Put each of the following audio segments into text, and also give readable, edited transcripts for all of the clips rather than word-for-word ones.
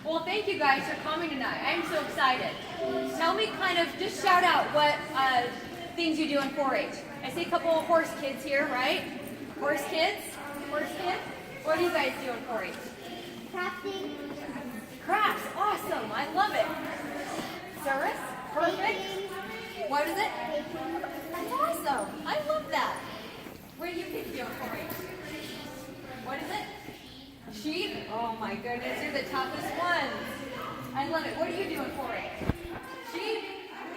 Well, thank you guys for coming tonight. I'm so excited. Tell me just shout out what things you do in 4-H. I see a couple of horse kids here, right? Horse kids? Horse kids? What do you guys do in 4-H? Crafting. Crafts, awesome. I love it. Service? Perfect. Baking. What is it? Baking. That's awesome. I love that. What do you kids do in 4-H? What is it? Sheep? Oh my goodness, you're the toughest ones. I love it. What do you do in 4-H? Sheep?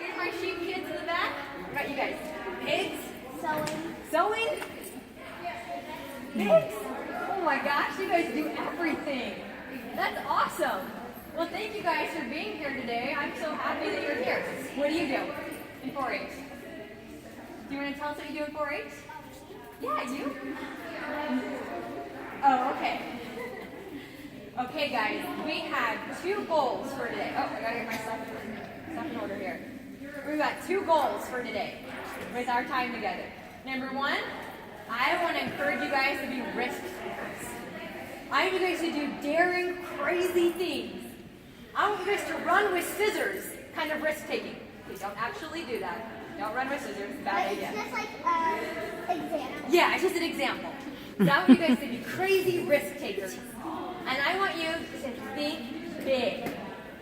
Here's my sheep kids in the back. What about you guys? Pigs? Sewing. Sewing? Pigs? Oh my gosh, you guys do everything. That's awesome. Well, thank you guys for being here today. I'm so happy that you're here. What do you do in 4-H? Do you want to tell us what you do in 4-H? Yeah, you? Oh, okay. Okay, guys, we have 2 goals for today. Oh, I gotta get my stuff in order here. We've got 2 goals for today with our time together. Number 1, I want to encourage you guys to be risk takers. I want you guys to do daring, crazy things. I want you guys to run with scissors, kind of risk taking. Please don't actually do that. Don't run with scissors. Bad But idea. it's just like an example. Yeah, it's just an example. So I want you guys to be crazy risk takers. And I want you to think big.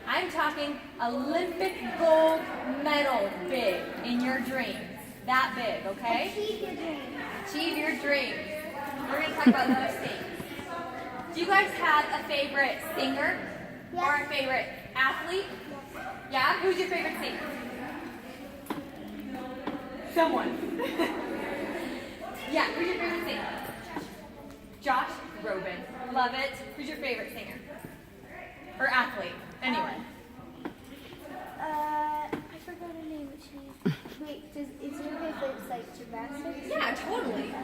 I'm talking Olympic gold medal big in your dreams. That big, okay? Achieve your dreams. Achieve your dreams. We're going to talk about those things. Do you guys have a favorite singer? Yes. Or a favorite athlete? Yeah? Who's your favorite singer? Someone. Yeah, who's your favorite singer? Josh Groban. Love it. Who's your favorite singer? Or athlete? Anyone. I forgot her name. Wait, is it okay if it's like gymnastics? Yeah, totally.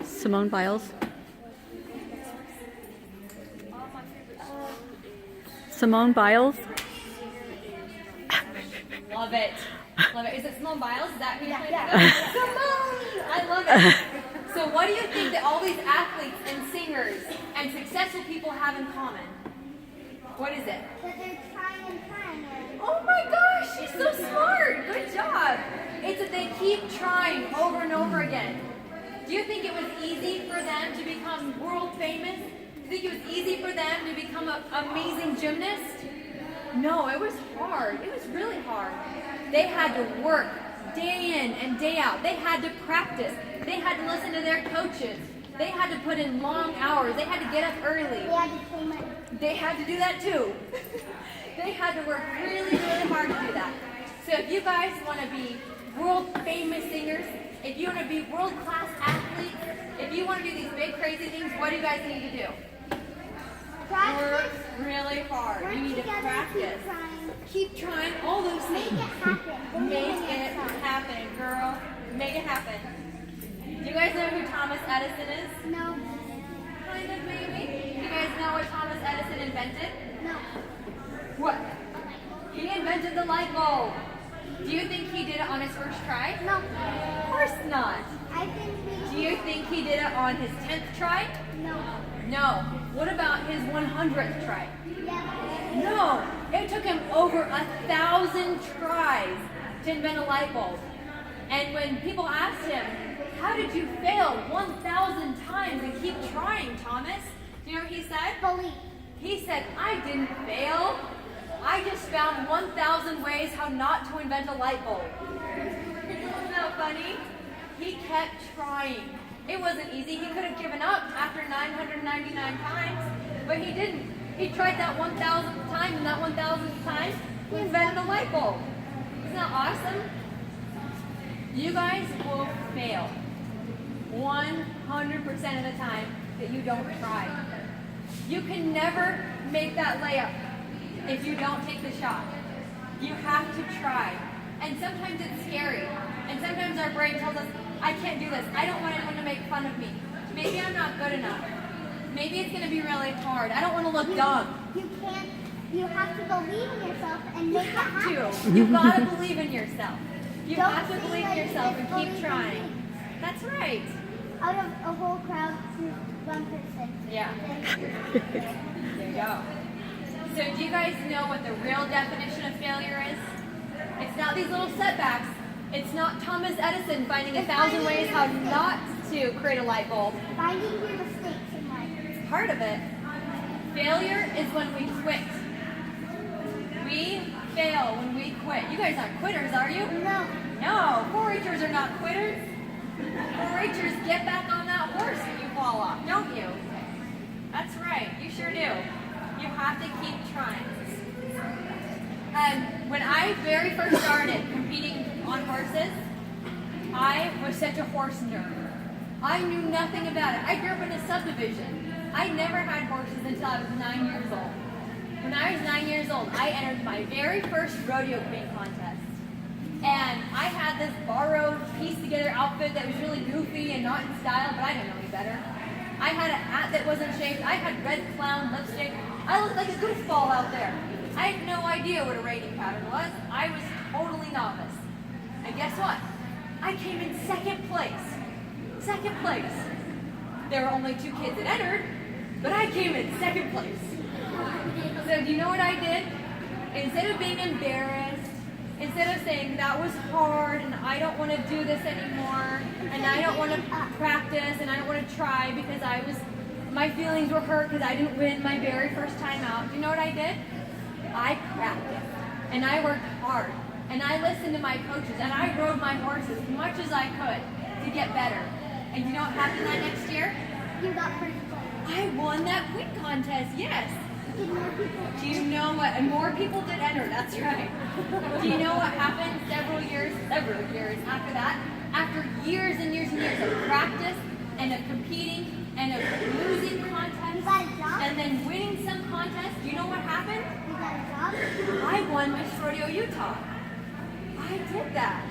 Simone Biles. Simone Biles. Love it. Love it. Is it Simone Biles? Is that who you're Yeah. thinking of? Simone! I love it. So what do you think that all these athletes and singers and successful people have in common? What is it? That they're trying and Oh my gosh, she's so smart. Good job. It's that they keep trying over and over again. Do you think it was easy for them to become world famous? Do you think it was easy for them to become an amazing gymnast? No, it was hard. It was really hard. They had to work day in and day out. They had to practice. They had to listen to their coaches. They had to put in long hours. They had to get up early. they had to pay money. They had to do that too. They had to work really, really hard to do that. So if you guys want to be world famous singers, if you want to be world class athletes, if you want to do these big crazy things, what do you guys need to do? Practice. Work really hard. Work You need to together. practice. Keep trying. Keep trying all those Make things. it happen. Make Believe in it yourself. happen, girl. Make it happen. Do you guys know who Thomas Edison is? No. Kind of, maybe. Do you guys know what Thomas Edison invented? No. What? He invented the light bulb. Do you think he did it on his first try? No. Of course not. I think we. Do you think he did it on his 10th try? No. No. What about his 100th try? Yeah. No. It took him over 1,000 tries to invent a light bulb. And when people asked him, how did you fail 1,000 times and keep trying, Thomas? Do you know what he said? Believe. He said, I didn't fail. I just found 1,000 ways how not to invent a light bulb. Isn't that funny? He kept trying. It wasn't easy. He could have given up after 999 times, but he didn't. He tried that 1,000th time, and that 1,000th time, he invented a light bulb. Isn't that awesome? You guys will fail 100% of the time that you don't try. You can never make that layup if you don't take the shot. You have to try. And sometimes it's scary. And sometimes our brain tells us, I can't do this. I don't want anyone to make fun of me. Maybe I'm not good enough. Maybe it's going to be really hard. I don't want to look dumb. You can't. You have to believe in yourself and make it happen. You've got to believe in yourself. You Don't have to say believe in that you yourself just and believe keep in trying. things. That's right. Out of a whole crowd to one person. Yeah. There you go. So do you guys know what the real definition of failure is? It's not these little setbacks. It's not Thomas Edison finding 1,000 ways how not to create a light bulb. Finding your mistakes in life. Part of it. Failure is when we quit. We fail when we quit. You guys aren't quitters, are you? No. No, 4-Hers are not quitters. 4-Hers get back on that horse when you fall off, don't you? That's right, you sure do. You have to keep trying. And when I very first started competing on horses, I was such a horse nerd. I knew nothing about it. I grew up in a subdivision. I never had horses until I was 9 years old. When I was 9 years old, I entered my very first rodeo queen contest. And I had this borrowed, pieced together outfit that was really goofy and not in style, but I didn't know any better. I had a hat that wasn't shaved. I had red clown lipstick. I looked like a goofball out there. I had no idea what a rating pattern was. I was totally novice. And guess what? I came in second place. Second place. There were only 2 kids that entered, but I came in second place. So do you know what I did? Instead of being embarrassed, instead of saying that was hard and I don't want to do this anymore and I don't want to practice and I don't want to try because my feelings were hurt because I didn't win my very first time out. Do you know what I did? I practiced and I worked hard and I listened to my coaches and I rode my horse as much as I could to get better. And you know what happened that next year? You got first place. I won that queen contest, yes. Did more people? Do you know what? And more people did enter, that's right. Do you know what happened several years after that? After years and years and years of practice and of competing and of losing You contests got a job? and then winning some contests, do you know what happened? You got a job? I won Miss Rodeo Utah. I did that.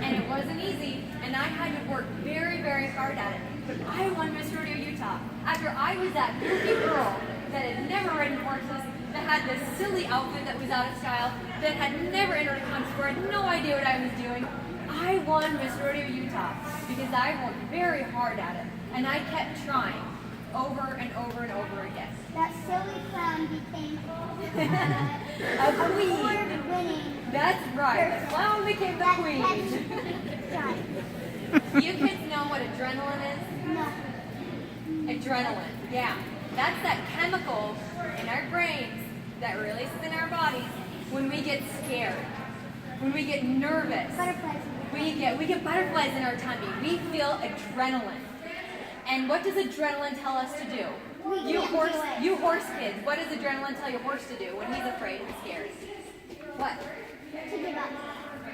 And it wasn't easy, and I had to work very, very hard at it. But I won Miss Rodeo Utah after I was that goofy girl that had never ridden horses, that had this silly outfit that was out of style, that had never entered a contest where I had no idea what I was doing. I won Miss Rodeo Utah because I worked very hard at it, and I kept trying over and over and over again. That silly clown became A queen. award-winning. That's right. The clown became the That queen. catch. You kids know what adrenaline is? No. Adrenaline, yeah. That's that chemical in our brains that releases in our bodies when we get scared, when we get nervous. Butterflies. We get butterflies in our tummy. We feel adrenaline. And what does adrenaline tell us to do? We can't do it. You horse kids, what does adrenaline tell your horse to do when he's afraid and scared? What? To give up.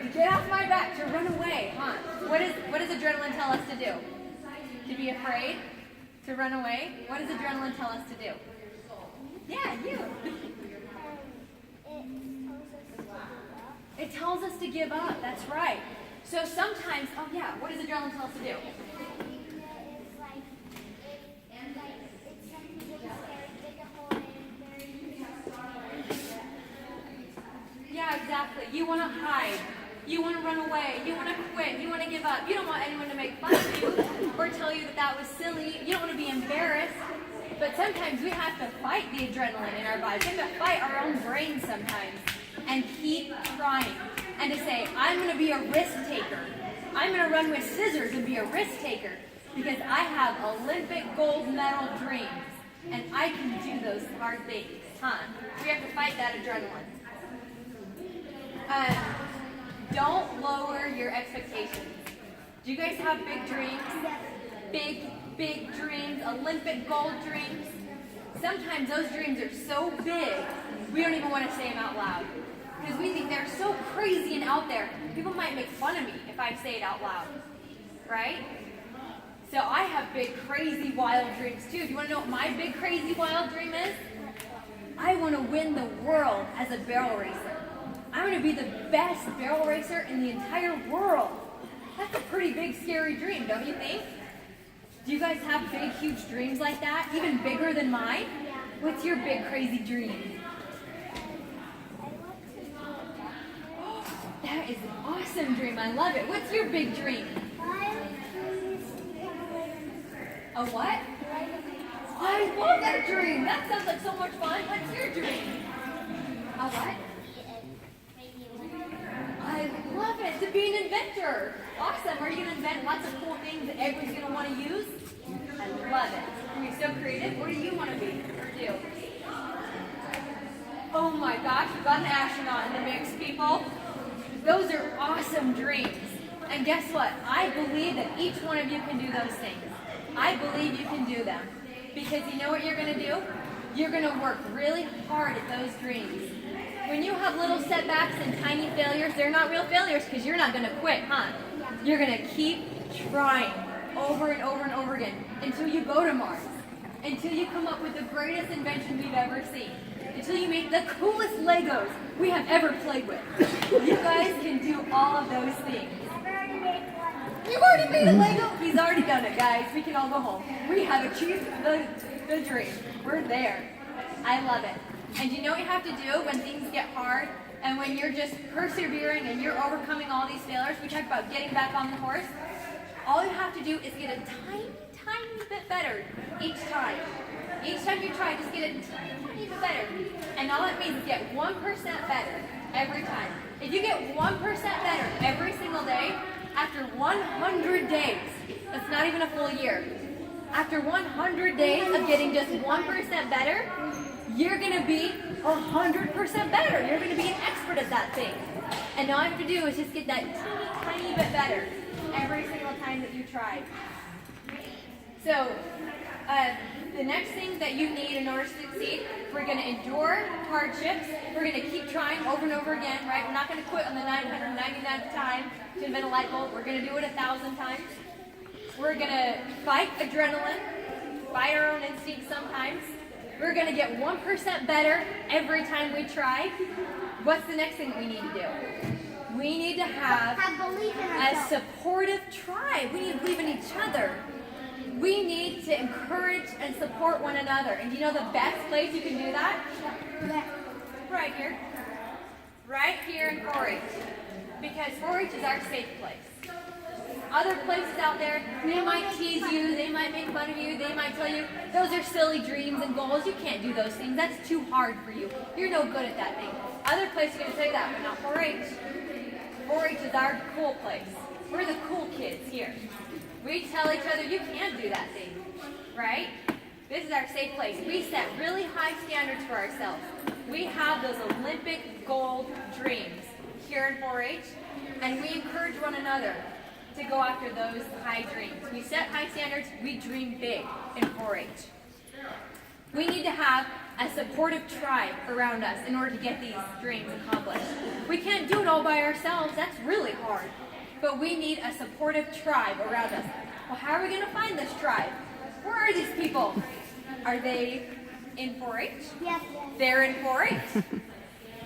To get off my back, to run away, huh? What does adrenaline tell us to do? To be afraid? To run away? What does adrenaline tell us to do? Yeah, you. It tells us to give up, that's right. So sometimes, oh yeah, what does adrenaline tell us to do? Yeah, exactly. You want to hide. You want to run away. You want to quit. You want to give up. You don't want anyone to make fun of you or tell you that that was silly. You don't want to be embarrassed. But sometimes we have to fight the adrenaline in our bodies. We have to fight our own brains sometimes and keep trying. And to say, I'm going to be a risk taker. I'm going to run with scissors and be a risk taker because I have Olympic gold medal dreams. And I can do those hard things, huh? We have to fight that adrenaline. Don't lower your expectations. Do you guys have big dreams? Big dreams, Olympic gold dreams? Sometimes those dreams are so big, we don't even want to say them out loud. Because we think they're so crazy and out there. People might make fun of me if I say it out loud. Right? So I have big, crazy, wild dreams too. Do you want to know what my big, crazy, wild dream is? I want to win the world as a barrel racer. I want to be the best barrel racer in the entire world. That's a pretty big, scary dream, don't you think? Do you guys have big, huge dreams like that? Even bigger than mine? What's your big, crazy dream? That is an awesome dream. I love it. What's your big dream? A what? I love that dream. That sounds like so much fun. What's your dream? Sure. Awesome. Are you going to invent lots of cool things that everybody's going to want to use? I love it. Are you so creative? What do you want to be or do? Oh my gosh, we've got an astronaut in the mix, people. Those are awesome dreams. And guess what? I believe that each one of you can do those things. I believe you can do them. Because you know what you're going to do? You're going to work really hard at those dreams. When you have little setbacks and tiny failures, they're not real failures because you're not going to quit, huh? You're going to keep trying over and over and over again until you go to Mars, until you come up with the greatest invention we've ever seen, until you make the coolest Legos we have ever played with. You guys can do all of those things. You've already made a Lego? He's already done it, guys. We can all go home. We have achieved the dream. We're there. I love it. And you know what you have to do when things get hard and when you're just persevering and you're overcoming all these failures? We talked about getting back on the horse. All you have to do is get a tiny, tiny bit better each time. Each time you try, just get a tiny bit better. And all it means is get 1% better every time. If you get 1% better every single day, after 100 days, that's not even a full year, after 100 days of getting just 1% better, you're going to be 100% better. You're going to be an expert at that thing. And all you have to do is just get that teeny tiny bit better every single time that you try. So, the next thing that you need in order to succeed, we're going to endure hardships. We're going to keep trying over and over again, right? We're not going to quit on the 999th time to invent a light bulb. We're going to do it 1,000 times. We're going to fight adrenaline, fight our own instincts sometimes. We're going to get 1% better every time we try. What's the next thing we need to do? We need to have a supportive tribe. We need to believe in each other. We need to encourage and support one another. And you know the best place you can do that? Right here. Right here in 4-H. Because 4-H is our safe place. Other places out there, they might tease you, they might make fun of you, they might tell you, those are silly dreams and goals, you can't do those things, that's too hard for you, you're no good at that thing. Other places are going to say that, but not 4-H. 4-H is our cool place. We're the cool kids here. We tell each other, you can do that thing, right? This is our safe place. We set really high standards for ourselves. We have those Olympic gold dreams here in 4-H, and we encourage one another to go after those high dreams. We set high standards, we dream big in 4-H. We need to have a supportive tribe around us in order to get these dreams accomplished. We can't do it all by ourselves, that's really hard. But we need a supportive tribe around us. Well, how are we going to find this tribe? Where are these people? Are they in 4-H? Yes. They're in 4-H.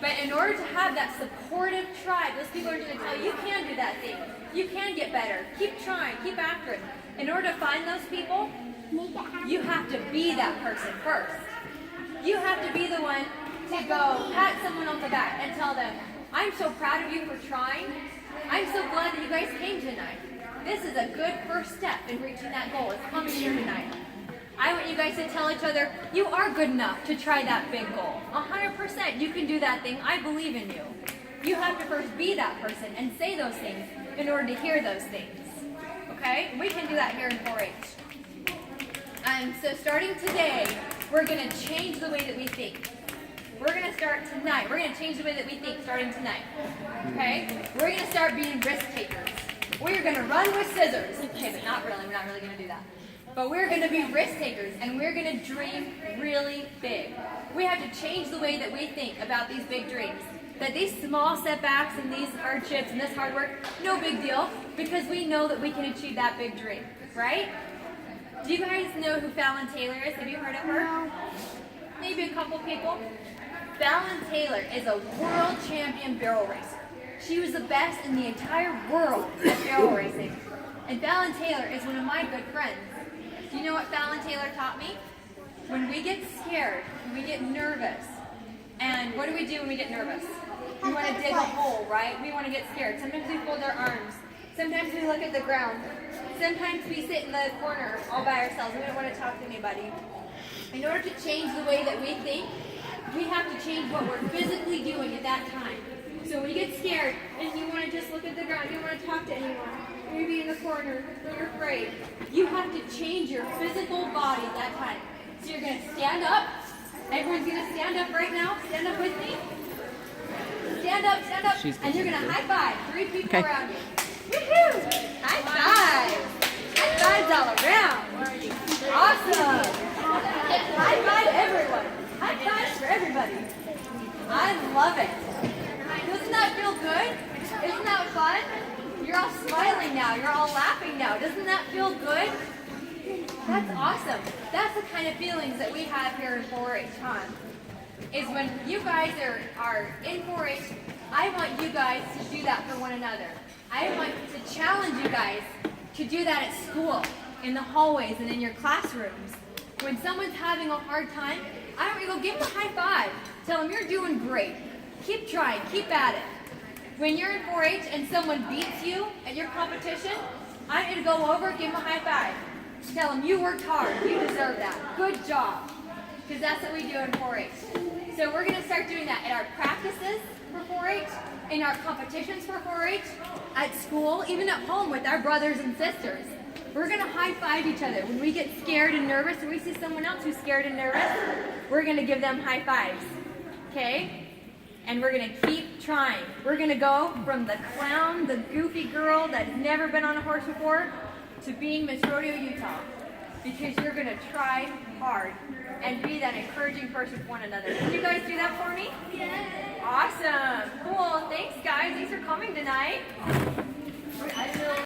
But in order to have that supportive tribe, those people are going to tell you, you can do that thing. You can get better. Keep trying. Keep after it. In order to find those people, you have to be that person first. You have to be the one to go pat someone on the back and tell them, I'm so proud of you for trying. I'm so glad that you guys came tonight. This is a good first step in reaching that goal. It's coming here tonight. I want you guys to tell each other, you are good enough to try that big goal. 100%, you can do that thing. I believe in you. You have to first be that person and say those things in order to hear those things. Okay? We can do that here in 4-H. So starting today, we're going to change the way that we think. We're going to start tonight. We're going to change the way that we think starting tonight. Okay? We're going to start being risk takers. We're going to run with scissors. Okay, but not really. We're not really going to do that. But we're going to be risk takers, and we're going to dream really big. We have to change the way that we think about these big dreams. That these small setbacks and these hardships and this hard work, no big deal, because we know that we can achieve that big dream, right? Do you guys know who Fallon Taylor is? Have you heard of her? No. Maybe a couple people. Fallon Taylor is a world champion barrel racer. She was the best in the entire world at barrel racing. And Fallon Taylor is one of my good friends. Do you know what Fallon Taylor taught me? When we get scared, when we get nervous, and what do we do when we get nervous? We want to dig a hole, right? We want to get scared. Sometimes we fold our arms. Sometimes we look at the ground. Sometimes we sit in the corner all by ourselves. We don't want to talk to anybody. In order to change the way that we think, we have to change what we're physically doing at that time. So when you get scared and you want to just look at the ground, you don't want to talk to anyone, maybe in the corner, or you're afraid, you have to change your physical body at that time. So you're going to stand up. Everyone's going to stand up right now. Stand up with me. Stand up, and you're going to high five 3 people Okay. around you. Woohoo! High five! High fives all around. Awesome! High five everyone. High fives for everybody. I love it. Doesn't that feel good? Isn't that fun? You're all smiling now. You're all laughing now. Doesn't that feel good? That's awesome. That's the kind of feelings that we have here in 4-H, huh? Is when you guys are in 4-H, I want you guys to do that for one another. I want to challenge you guys to do that at school, in the hallways and in your classrooms. When someone's having a hard time, I want you to go give them a high five. Tell them you're doing great. Keep trying, keep at it. When you're in 4-H and someone beats you at your competition, I want you to go over, give them a high five. Tell them you worked hard, you deserve that. Good job. Because that's what we do in 4-H. So we're going to start doing that at our practices for 4-H, in our competitions for 4-H, at school, even at home with our brothers and sisters. We're going to high five each other. When we get scared and nervous, or we see someone else who's scared and nervous, we're going to give them high fives. Okay? And we're going to keep trying. We're going to go from the clown, the goofy girl that has never been on a horse before, to being Miss Rodeo Utah. Because you're going to try hard and be that encouraging person for one another. Can you guys do that for me? Yeah. Awesome. Cool. Thanks, guys. Thanks for coming tonight.